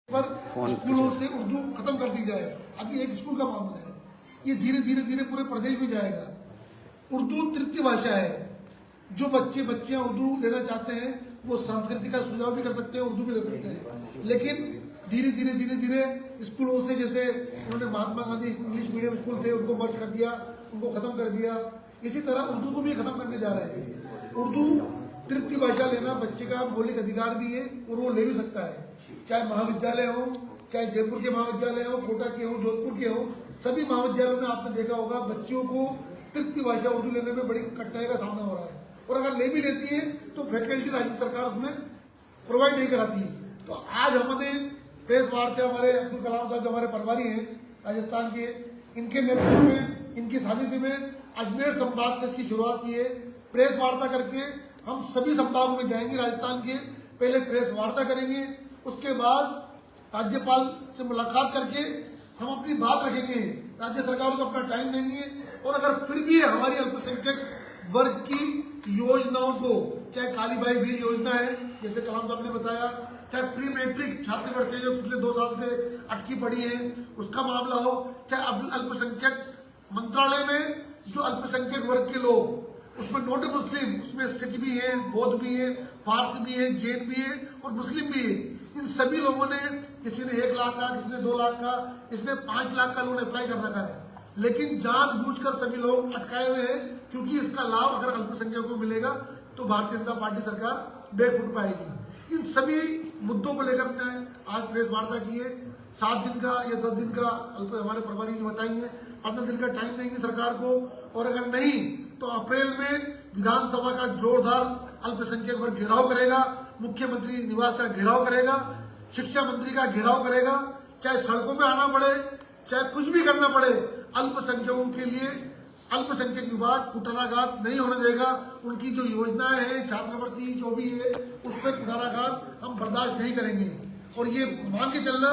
पर स्कूलों से उर्दू खत्म कर दी जाए। अभी एक स्कूल का मामला है, ये धीरे धीरे धीरे पूरे प्रदेश में जाएगा। उर्दू तृतीय भाषा है। जो बच्चियां उर्दू लेना चाहते हैं वो संस्कृति का सुझाव भी कर सकते हैं, उर्दू भी ले सकते हैं। लेकिन धीरे धीरे स्कूलों से, जैसे उन्होंने Mahatma Gandhi English medium school थे उनको मर्ज कर दिया, उनको खत्म कर दिया, इसी तरह उर्दू को भी खत्म करने जा रहे हैं। उर्दू तृतीय भाषा लेना बच्चे का मौलिक अधिकार भी है और वो ले भी सकता है। चाहे महाविद्यालय हो, चाहे जयपुर के महाविद्यालय हो, कोटा के हो, जोधपुर के हो, सभी महाविद्यालयों में आपने देखा होगा बच्चियों को तृतीय भाषा उर्दू लेने में बड़ी कठिनाई का सामना हो रहा है। और अगर ले भी लेती है तो फैकल्टी राज्य सरकार उसमें प्रोवाइड नहीं कराती है। तो आज हमने प्रेस वार्ता, हमारे अब्दुल कलाम साहब जो हमारे प्रभारी हैं राजस्थान के, इनके नेतृत्व में, इनकी सानिध्य में अजमेर संभाग से इसकी शुरुआत की है। प्रेस वार्ता करके हम सभी संभागों में जाएंगे राजस्थान के, पहले प्रेस वार्ता करेंगे, उसके बाद राज्यपाल से मुलाकात करके हम अपनी बात रखेंगे, राज्य सरकारों को अपना टाइम देंगे। और अगर फिर भी हमारी अल्पसंख्यक वर्ग की योजनाओं को, चाहे काली बाई बिल योजना है जैसे कलाम साहब ने बताया, चाहे प्री मैट्रिक छात्रवृत्ति जो पिछले 2 साल से अटकी पड़ी है उसका मामला हो, चाहे अल्पसंख्यक मंत्रालय में जो अल्पसंख्यक वर्ग के लोग, उसमें नॉट मुस्लिम, उसमें सिख भी है, बौद्ध भी है, फारसी भी है, जैन भी है और मुस्लिम भी है। इन सभी लोगों ने, किसी ने 1 लाख का, किसी ने 2 लाख का, किसी ने 5 लाख का लोन अप्लाई कर रखा है। लेकिन जानबूझकर सभी लोग अटकाए हुए हैं, क्योंकि इसका लाभ अगर अल्पसंख्यकों को मिलेगा तो भारतीय जनता पार्टी सरकार बैक उठ पाएगी। इन सभी मुद्दों को लेकर हमने आज प्रेस वार्ता की है। 7 दिन का या 10 दिन का हमारे प्रभारी जी बताएंगे, 15 दिन का टाइम देंगे सरकार को। और अगर नहीं तो अप्रैल में विधानसभा का जोरदार अल्पसंख्यक वर्ग घेराव करेगा, मुख्यमंत्री निवास का घेराव करेगा, शिक्षा मंत्री का घेराव करेगा। चाहे सड़कों में आना पड़े, चाहे कुछ भी करना पड़े, अल्पसंख्यकों के लिए अल्पसंख्यक विभाग कुठाराघात नहीं होने देगा। उनकी जो योजनाएं हैं, छात्रवृत्ति जो भी है, उस पर कुठाराघात हम बर्दाश्त नहीं करेंगे। और ये मान के चलना,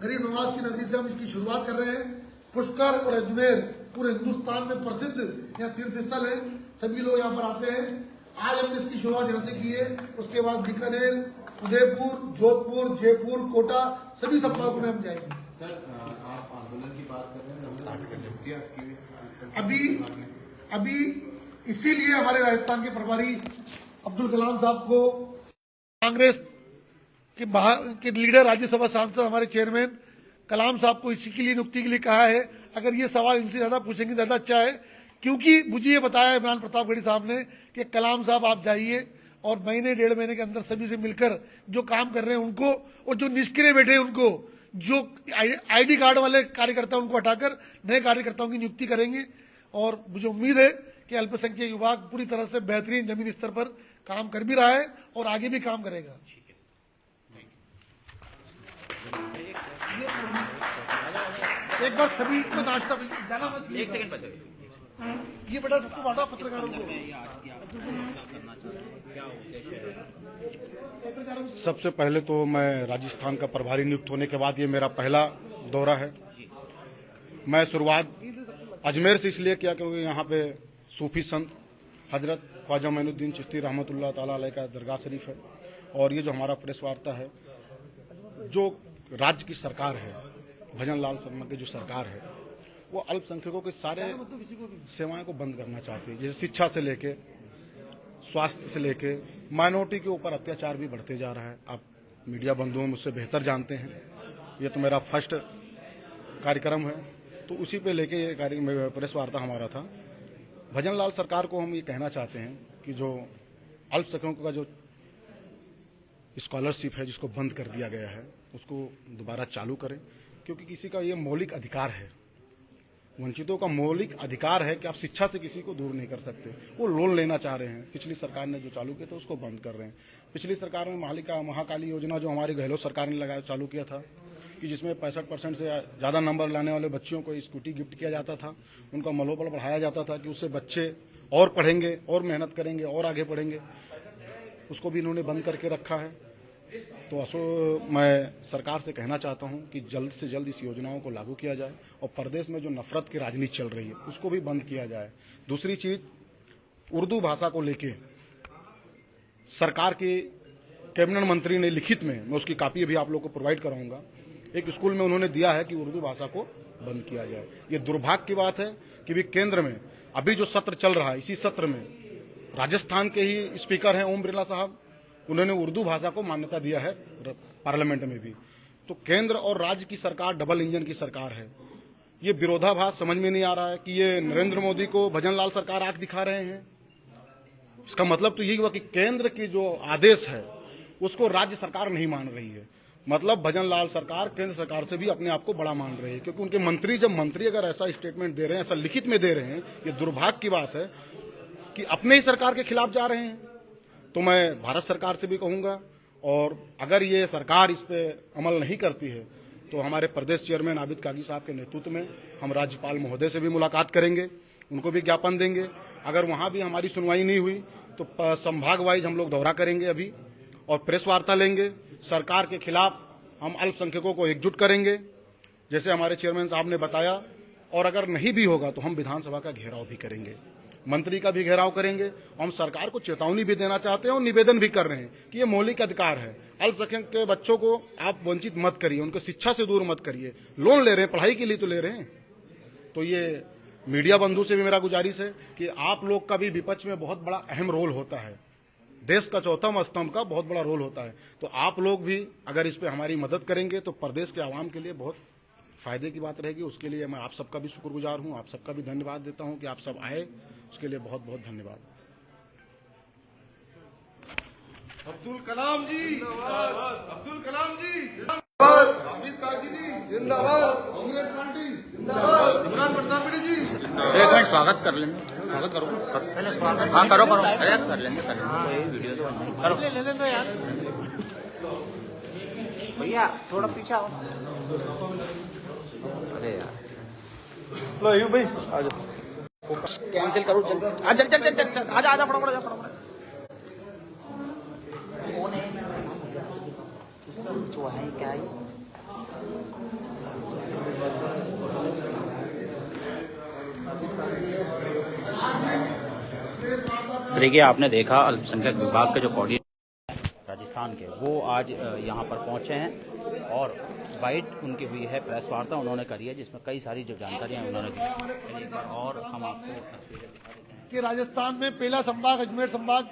गरीब नवाज की नगरी से हम इसकी शुरुआत कर रहे हैं। पुष्कर और अजमेर पूरे हिंदुस्तान में प्रसिद्ध यहाँ तीर्थ स्थल है, सभी लोग यहाँ पर आते हैं। आज हमने इसकी शुरुआत यहाँ से की है, उसके बाद बीकानेर, उदयपुर, जोधपुर, जयपुर, कोटा, सभी संभागों में हम जाएंगे। सर, आप आंदोलन की बात कर रहे हैं, अभी इसीलिए हमारे राजस्थान के प्रभारी अब्दुल कलाम साहब को, कांग्रेस के लीडर, राज्यसभा सांसद, हमारे चेयरमैन कलाम साहब को इसी के लिए नियुक्ति के लिए कहा है। अगर ये सवाल इनसे ज्यादा पूछेंगे ज्यादा अच्छा है, क्योंकि मुझे ये बताया इमरान प्रतापगढ़ी साहब ने कि कलाम साहब आप जाइए और महीने 1.5 महीने के अंदर सभी से मिलकर जो काम कर रहे हैं उनको, और जो निष्क्रिय बैठे हैं उनको, जो आईडी कार्ड वाले कार्यकर्ता उनको हटाकर नए कार्यकर्ताओं की नियुक्ति करेंगे। और मुझे उम्मीद है कि अल्पसंख्यक विभाग पूरी तरह से बेहतरीन जमीनी स्तर पर काम कर भी रहा है और आगे भी काम करेगा। एक बार सभी को नाश्ता जाना मत, 1 सेकंड बचे। ये बेटा सबको बांटा पत्रकारों को। सबसे पहले तो मैं राजस्थान का प्रभारी नियुक्त होने के बाद ये मेरा पहला दौरा है। मैं शुरुआत अजमेर से इसलिए किया क्योंकि यहाँ पे सूफी संत हजरत ख्वाजा मोइनुद्दीन चिश्ती रहमतुल्लाह ताला अलैह का दरगाह शरीफ है। और ये जो हमारा प्रेस वार्ता है, जो राज्य की सरकार है, भजन लाल शर्मा की जो सरकार है, वो अल्पसंख्यकों के सारे सेवाएं को बंद करना चाहती है। जैसे शिक्षा से लेके, स्वास्थ्य से लेके, माइनॉरिटी के ऊपर अत्याचार भी बढ़ते जा रहा है। आप मीडिया बंधुओं मुझसे बेहतर जानते हैं, ये तो मेरा फर्स्ट कार्यक्रम है, तो उसी पे लेके ये प्रेस वार्ता हमारा था। भजन लाल सरकार को हम ये कहना चाहते हैं कि जो अल्पसंख्यकों का जो स्कॉलरशिप है जिसको बंद कर दिया गया है, उसको दोबारा चालू करें, क्योंकि किसी का ये मौलिक अधिकार है, वंचितों का मौलिक अधिकार है कि आप शिक्षा से किसी को दूर नहीं कर सकते। वो लोन लेना चाह रहे हैं, पिछली सरकार ने जो चालू किया था उसको बंद कर रहे हैं। पिछली सरकार में महाकाली योजना जो हमारी गहलोत सरकार ने चालू किया था, कि जिसमें 65% से ज़्यादा नंबर लाने वाले बच्चियों को स्कूटी गिफ्ट किया जाता था, उनका मनोबल बढ़ाया जाता था कि उससे बच्चे और पढ़ेंगे और मेहनत करेंगे और आगे बढ़ेंगे, उसको भी इन्होंने बंद करके रखा है। तो मैं सरकार से कहना चाहता हूं कि जल्द से जल्द इस योजनाओं को लागू किया जाए और प्रदेश में जो नफरत की राजनीति चल रही है उसको भी बंद किया जाए। दूसरी चीज, उर्दू भाषा को लेके सरकार की कैबिनेट मंत्री ने लिखित में, मैं उसकी कॉपी भी आप लोग को प्रोवाइड कराऊंगा, एक स्कूल में उन्होंने दिया है कि उर्दू भाषा को बंद किया जाए। ये दुर्भाग्य की बात है कि भी केंद्र में अभी जो सत्र चल रहा है, इसी सत्र में राजस्थान के ही स्पीकर हैं ओम बिरला साहब, उन्होंने उर्दू भाषा को मान्यता दिया है पार्लियामेंट में भी। तो केंद्र और राज्य की सरकार डबल इंजन की सरकार है। ये विरोधाभास समझ में नहीं आ रहा है कि ये नरेंद्र मोदी को भजनलाल सरकार आंख दिखा रहे हैं। इसका मतलब तो यही हुआ कि केंद्र की जो आदेश है उसको राज्य सरकार नहीं मान रही है। मतलब भजनलाल सरकार केंद्र सरकार से भी अपने आप को बड़ा मान रही है, क्योंकि उनके मंत्री, जब मंत्री अगर ऐसा स्टेटमेंट दे रहे हैं, ऐसा लिखित में दे रहे हैं, ये दुर्भाग्य की बात है कि अपने ही सरकार के खिलाफ जा रहे हैं। तो मैं भारत सरकार से भी कहूंगा, और अगर ये सरकार इस पे अमल नहीं करती है तो हमारे प्रदेश चेयरमैन आबिद कागी साहब के नेतृत्व में हम राज्यपाल महोदय से भी मुलाकात करेंगे, उनको भी ज्ञापन देंगे। अगर वहां भी हमारी सुनवाई नहीं हुई तो संभाग वाइज हम लोग दौरा करेंगे अभी, और प्रेस वार्ता लेंगे। सरकार के खिलाफ हम अल्पसंख्यकों को एकजुट करेंगे, जैसे हमारे चेयरमैन साहब ने बताया। और अगर नहीं भी होगा तो हम विधानसभा का घेराव भी करेंगे, मंत्री का भी घेराव करेंगे। हम सरकार को चेतावनी भी देना चाहते हैं और निवेदन भी कर रहे हैं कि ये मौलिक अधिकार है। अल्पसंख्यक के बच्चों को आप वंचित मत करिए, उनको शिक्षा से दूर मत करिए। लोन ले रहे हैं, पढ़ाई के लिए तो ले रहे हैं। तो ये मीडिया बंधु से भी मेरा गुजारिश है कि आप लोग का भी विपक्ष में बहुत बड़ा अहम रोल होता है, देश का चौथा स्तंभ का बहुत बड़ा रोल होता है। तो आप लोग भी अगर इस पे हमारी मदद करेंगे तो प्रदेश के आवाम के लिए बहुत फायदे की बात रहेगी। उसके लिए मैं आप सबका भी शुक्रगुजार हूं, आप सबका भी धन्यवाद देता हूं कि आप सब आए, उसके लिए बहुत बहुत धन्यवाद। अब्दुल कलाम जी जिंदाबाद, अब्दुल कलाम जी जिंदाबाद, अमित काजी जी जिंदाबाद, कांग्रेस पार्टी जिंदाबाद, इमरान प्रताप जी। एक मिनट स्वागत कर लेंगे, स्वागत करो पहले, स्वागत हाँ करो करो, अरे कर लेंगे तो वीडियो तो करो, ले लेने दो यार भैया, थोड़ा पीछे आओ। अरे यार लो यू भाई आ जाओ, कैंसिल करो चल चल चल चल चल आजा आजा फटाफट आजा फटाफट। कौन है उसका जो है क्या है? देखिए आपने देखा अल्पसंख्यक विभाग के जो कोऑर्डिनेटर राजस्थान के, वो आज यहाँ पर पहुंचे हैं और वाइट उनकी हुई है प्रेस वार्ता उन्होंने करी है, जिसमें कई सारी जो जानकारियां उन्होंने दी। एक बार और हम आपको तस्वीरें दिखा देते हैं कि राजस्थान में पहला संभाग अजमेर संभाग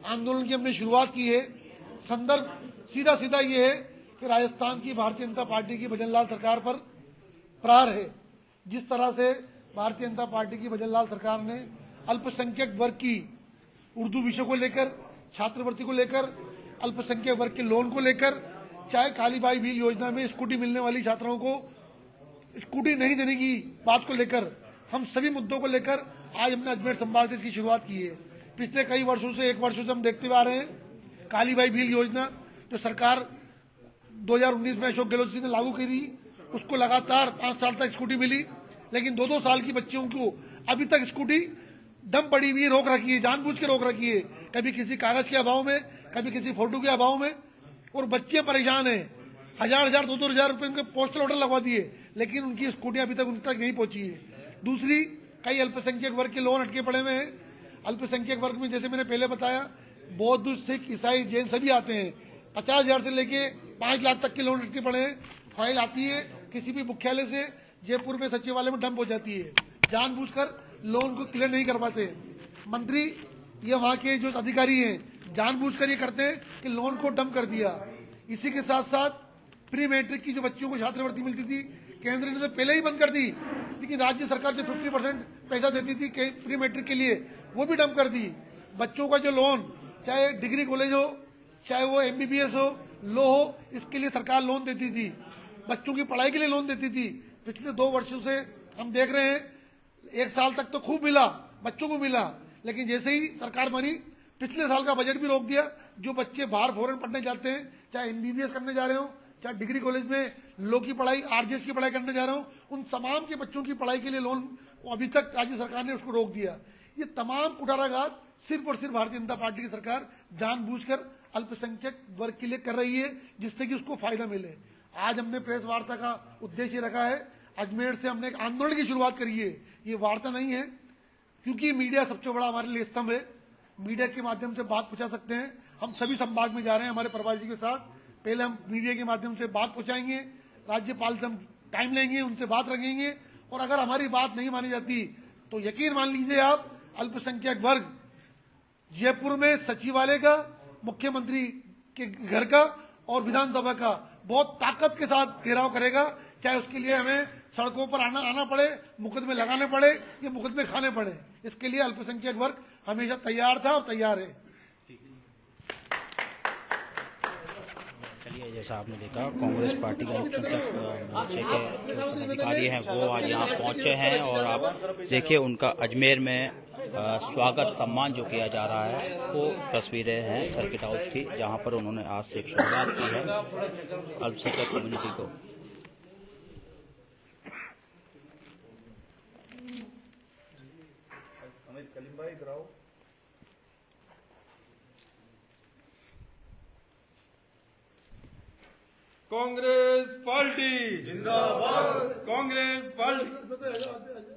आंदोलन की हमने शुरुआत की है। संदर्भ सीधा सीधा ये है कि राजस्थान की भारतीय जनता पार्टी की भजनलाल सरकार पर प्रहार है। जिस तरह से भारतीय जनता पार्टी की भजनलाल सरकार ने अल्पसंख्यक वर्ग की उर्दू विषय को लेकर, छात्रवृत्ति को लेकर, अल्पसंख्यक वर्ग के लोन को लेकर, चाहे कालीबाई भील योजना में स्कूटी मिलने वाली छात्राओं को स्कूटी नहीं देने की बात को लेकर, हम सभी मुद्दों को लेकर आज हमने अजमेर संभाग से इसकी शुरुआत की है। पिछले कई वर्षों से, एक वर्षों से हम देखते हुए आ रहे हैं कालीबाई भील योजना जो सरकार 2019 में अशोक गहलोत जी ने लागू की थी, उसको लगातार 5 साल तक स्कूटी मिली, लेकिन 2-2 साल की बच्चियों को अभी तक स्कूटी दम पड़ी हुई रोक रखी है, जानबूझ के रोक रखी है, कभी किसी कागज के अभाव में, कभी किसी फोटो के अभाव में, और बच्चे परेशान हैं। 1000-1000, 2-2000 रुपए उनके पोस्टल ऑर्डर लगवा दिए, लेकिन उनकी स्कूटियां अभी तक उन तक नहीं पहुंची है। दूसरी, कई अल्पसंख्यक वर्ग के लोन अटके पड़े हुए हैं। अल्पसंख्यक वर्ग में जैसे मैंने पहले बताया, बौद्ध, सिख, ईसाई, जैन सभी आते हैं। 50,000 से लेके 5 लाख तक के लोन अटके पड़े हैं। फाइल आती है किसी भी मुख्यालय से, जयपुर में सचिवालय में डंप हो जाती है, जानबूझकर लोन को क्लियर नहीं कर पाते। मंत्री ये वहां के जो अधिकारी हैं जानबूझकर ये करते हैं कि लोन को डंप कर दिया। इसी के साथ साथ प्री मैट्रिक की जो बच्चियों को छात्रवृत्ति मिलती थी, केंद्र ने तो पहले ही बंद कर दी, लेकिन राज्य सरकार जो 50% पैसा देती थी प्री मैट्रिक के लिए, वो भी डंप कर दी। बच्चों का जो लोन, चाहे डिग्री कॉलेज हो, चाहे वो MBBS हो, लो हो, इसके लिए सरकार लोन देती थी, बच्चों की पढ़ाई के लिए लोन देती थी। पिछले 2 वर्षों से हम देख रहे हैं, 1 साल तक तो खूब मिला, बच्चों को मिला, लेकिन जैसे ही सरकार बनी, पिछले साल का बजट भी रोक दिया। जो बच्चे बाहर फॉरेन पढ़ने जाते हैं, चाहे MBBS करने जा रहे हो, चाहे डिग्री कॉलेज में लो की पढ़ाई, RJS की पढ़ाई करने जा रहे हो, उन तमाम के बच्चों की पढ़ाई के लिए लोन अभी तक राज्य सरकार ने उसको रोक दिया। ये तमाम कुठाराघात सिर्फ और सिर्फ भारतीय जनता पार्टी की सरकार जानबूझकर अल्पसंख्यक वर्ग के लिए कर रही है, जिससे कि उसको फायदा मिले। आज हमने प्रेस वार्ता का उद्देश्य रखा है, अजमेर से हमने एक आंदोलन की शुरुआत करी है। ये वार्ता नहीं है, क्योंकि मीडिया सबसे बड़ा हमारे लिए स्तंभ है। मीडिया के माध्यम से बात पहुंचा सकते हैं। हम सभी संभाग में जा रहे हैं हमारे प्रभारी जी के साथ। पहले हम मीडिया के माध्यम से बात पहुंचाएंगे, राज्यपाल से हम टाइम लेंगे, उनसे बात रखेंगे, और अगर हमारी बात नहीं मानी जाती तो यकीन मान लीजिए आप, अल्पसंख्यक वर्ग जयपुर में सचिवालय का, मुख्यमंत्री के घर का और विधानसभा का बहुत ताकत के साथ घेराव करेगा, चाहे उसके लिए हमें सड़कों पर आना पड़े, मुकदमे लगाने पड़े या मुकदमे खाने पड़े। इसके लिए अल्पसंख्यक वर्ग हमेशा तैयार था और तैयार है। चलिए, जैसा आपने देखा, कांग्रेस पार्टी के अल्पसंख्यक मोर्चे के जो पदाधिकारी हैं वो आज यहाँ पहुंचे हैं और आप देखिए उनका अजमेर में स्वागत सम्मान जो किया जा रहा है वो तस्वीरें हैं सर्किट हाउस की, जहां पर उन्होंने आज से एक शुरुआत की है अल्पसंख्यक कम्युनिटी को। कांग्रेस पार्टी जिंदाबाद, कांग्रेस पार्टी।